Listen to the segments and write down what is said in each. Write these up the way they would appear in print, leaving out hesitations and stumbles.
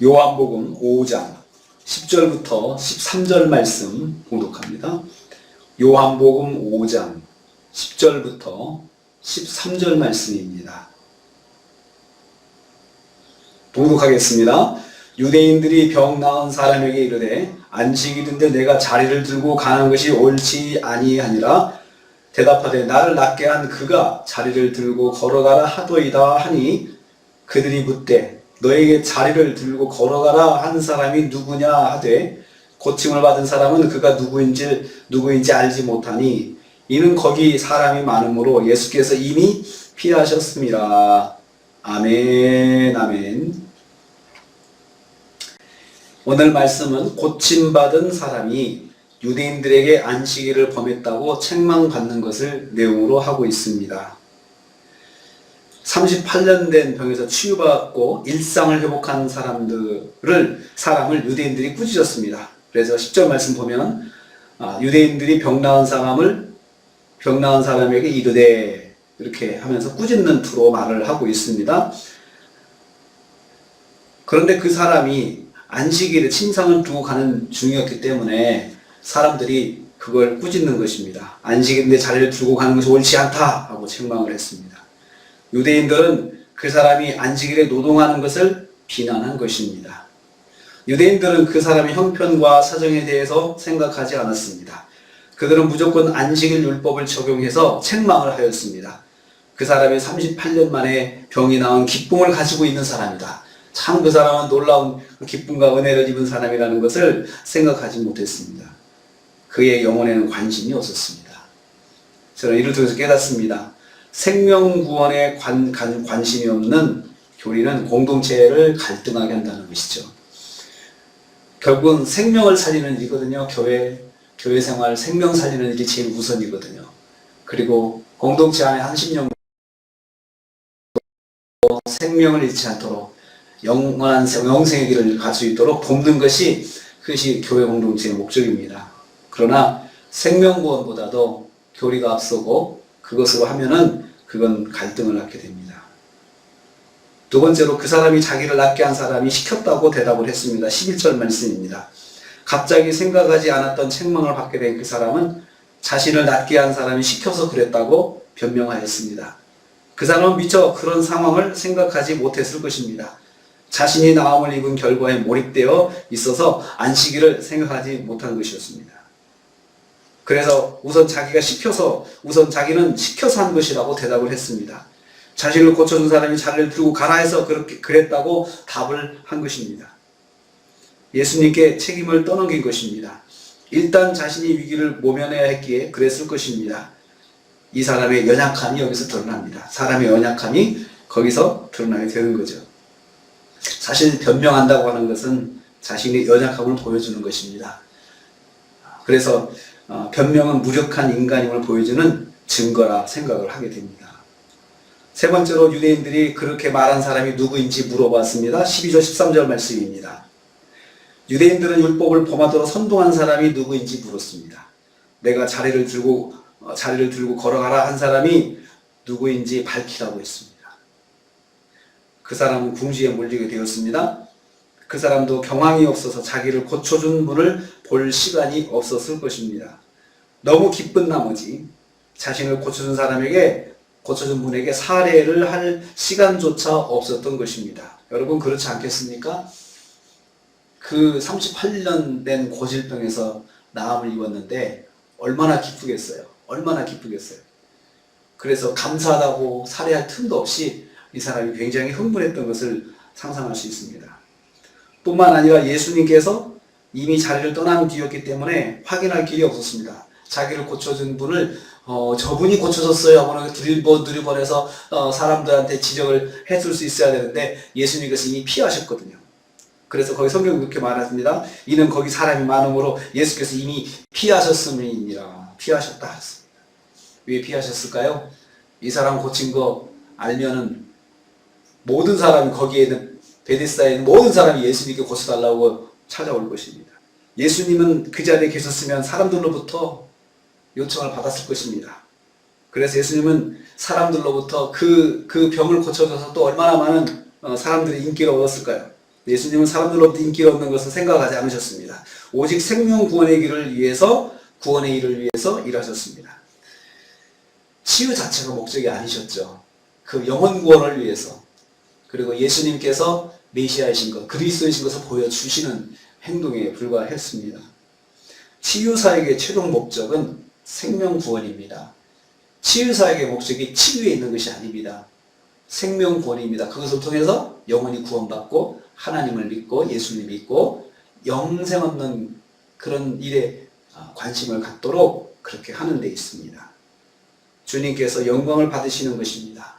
요한복음 5장 10절부터 13절 말씀 봉독합니다. 요한복음 5장 10절부터 13절 말씀입니다. 봉독하겠습니다. 유대인들이 병 나은 사람에게 이르되 안식일인데 내가 자리를 들고 가는 것이 옳지 아니하니라. 대답하되 나를 낫게 한 그가 자리를 들고 걸어가라 하도이다 하니 그들이 묻되 너에게 자리를 들고 걸어가라 한 사람이 누구냐 하되 고침을 받은 사람은 그가 누구인지 알지 못하니 이는 거기 사람이 많으므로 예수께서 이미 피하셨습니다. 아멘 아멘. 오늘 말씀은 고침받은 사람이 유대인들에게 안식일을 범했다고 책망받는 것을 내용으로 하고 있습니다. 38년 된 병에서 치유받고 일상을 회복한 사람을 유대인들이 꾸짖었습니다. 그래서 10절 말씀 보면 유대인들이 병 나은 사람에게 이르되 이렇게 하면서 꾸짖는 투로 말을 하고 있습니다. 그런데 그 사람이 안식일에 침상을 두고 가는 중이었기 때문에 사람들이 그걸 꾸짖는 것입니다. 안식일인데 자리를 두고 가는 것이 옳지 않다 하고 책망을 했습니다. 유대인들은 그 사람이 안식일에 노동하는 것을 비난한 것입니다. 유대인들은 그 사람의 형편과 사정에 대해서 생각하지 않았습니다. 그들은 무조건 안식일 율법을 적용해서 책망을 하였습니다. 그 사람이 38년 만에 병이 나은 기쁨을 가지고 있는 사람이다. 참 그 사람은 놀라운 기쁨과 은혜를 입은 사람이라는 것을 생각하지 못했습니다. 그의 영혼에는 관심이 없었습니다. 저는 이를 통해서 깨닫습니다. 생명구원에 관심이 없는 교리는 공동체를 갈등하게 한다는 것이죠. 결국은 생명을 살리는 일이거든요. 교회 생활, 생명 살리는 일이 제일 우선이거든요. 그리고 공동체 안에 한심령 생명을 잃지 않도록 영원한 영생의 길을 갈 수 있도록 돕는 것이 그것이 교회 공동체의 목적입니다. 그러나 생명구원보다도 교리가 앞서고 그것으로 하면은 그건 갈등을 낳게 됩니다. 두 번째로 그 사람이 자기를 낫게 한 사람이 시켰다고 대답을 했습니다. 11절 말씀입니다. 갑자기 생각하지 않았던 책망을 받게 된 그 사람은 자신을 낫게 한 사람이 시켜서 그랬다고 변명하였습니다. 그 사람은 미처 그런 상황을 생각하지 못했을 것입니다. 자신이 나음을 입은 결과에 몰입되어 있어서 안식일을 생각하지 못한 것이었습니다. 그래서 우선 자기는 시켜서 한 것이라고 대답을 했습니다. 자신을 고쳐준 사람이 자리를 들고 가라 해서 그랬다고 답을 한 것입니다. 예수님께 책임을 떠넘긴 것입니다. 일단 자신이 위기를 모면해야 했기에 그랬을 것입니다. 이 사람의 연약함이 여기서 드러납니다. 사람의 연약함이 거기서 드러나게 되는 거죠. 사실 변명한다고 하는 것은 자신의 연약함을 보여주는 것입니다. 그래서 변명은 무력한 인간임을 보여주는 증거라 생각을 하게 됩니다. 세 번째로 유대인들이 그렇게 말한 사람이 누구인지 물어봤습니다. 12절 13절 말씀입니다. 유대인들은 율법을 범하도록 선동한 사람이 누구인지 물었습니다. 내가 자리를 들고 걸어가라 한 사람이 누구인지 밝히라고 했습니다. 그 사람은 궁지에 몰리게 되었습니다. 그 사람도 경황이 없어서 자기를 고쳐준 분을 볼 시간이 없었을 것입니다. 너무 기쁜 나머지 자신을 고쳐준 분에게 사례를 할 시간조차 없었던 것입니다. 여러분 그렇지 않겠습니까? 그 38년 된 고질병에서 나음을 입었는데 얼마나 기쁘겠어요. 그래서 감사하다고 사례할 틈도 없이 이 사람이 굉장히 흥분했던 것을 상상할 수 있습니다. 뿐만 아니라 예수님께서 이미 자리를 떠난 뒤였기 때문에 확인할 길이 없었습니다. 자기를 고쳐준 분을 저분이 고쳐졌어요 하고는 두리번해서 사람들한테 지적을 했을 수 있어야 되는데 예수님께서 이미 피하셨거든요. 그래서 거기 성경이 그렇게 말합니다. 이는 거기 사람이 많으므로 예수께서 이미 피하셨음이니라. 피하셨다 했습니다. 왜 피하셨을까요? 이 사람 고친 거 알면은 모든 사람이 거기에 있는 베데스다에 있는 모든 사람이 예수님께 고쳐달라고 찾아올 것입니다. 예수님은 그 자리에 계셨으면 사람들로부터 요청을 받았을 것입니다. 그래서 예수님은 사람들로부터 그 병을 고쳐줘서 또 얼마나 많은 사람들이 인기를 얻었을까요? 예수님은 사람들로부터 인기를 얻는 것을 생각하지 않으셨습니다. 오직 생명 구원의 길을 위해서, 구원의 일을 위해서 일하셨습니다. 치유 자체가 목적이 아니셨죠. 그 영혼 구원을 위해서, 그리고 예수님께서 메시아이신 것, 그리스도이신 것을 보여주시는 행동에 불과했습니다. 치유사역의 최종 목적은 생명 구원입니다. 치유사역의 목적이 치유에 있는 것이 아닙니다. 생명 구원입니다. 그것을 통해서 영혼이 구원받고 하나님을 믿고 예수님을 믿고 영생 얻는 그런 일에 관심을 갖도록 그렇게 하는 데 있습니다. 주님께서 영광을 받으시는 것입니다.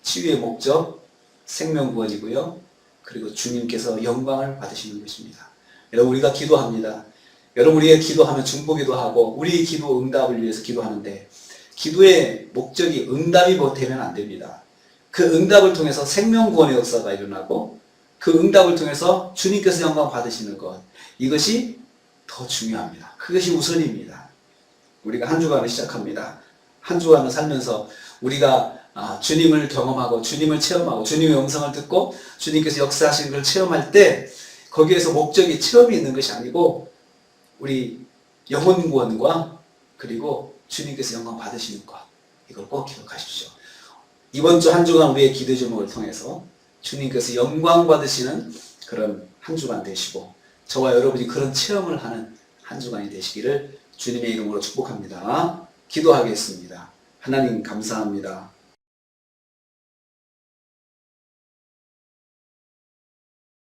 치유의 목적, 생명 구원이고요. 그리고 주님께서 영광을 받으시는 것입니다. 여러분, 우리가 기도합니다. 여러분, 우리가 기도하면 중보기도 하고 우리의 기도 응답을 위해서 기도하는데, 기도의 목적이 응답이 되면 안 됩니다. 그 응답을 통해서 생명 구원의 역사가 일어나고 그 응답을 통해서 주님께서 영광 받으시는 것, 이것이 더 중요합니다. 그것이 우선입니다. 우리가 한 주간을 시작합니다. 한 주간을 살면서 우리가 주님을 경험하고 주님을 체험하고 주님의 음성을 듣고 주님께서 역사하시는 걸 체험할 때, 거기에서 목적이 체험이 있는 것이 아니고 우리 영혼 구원과 그리고 주님께서 영광 받으시는 것, 이걸 꼭 기억하십시오. 이번 주 한 주간 우리의 기도 제목을 통해서 주님께서 영광 받으시는 그런 한 주간 되시고, 저와 여러분이 그런 체험을 하는 한 주간이 되시기를 주님의 이름으로 축복합니다. 기도하겠습니다. 하나님 감사합니다.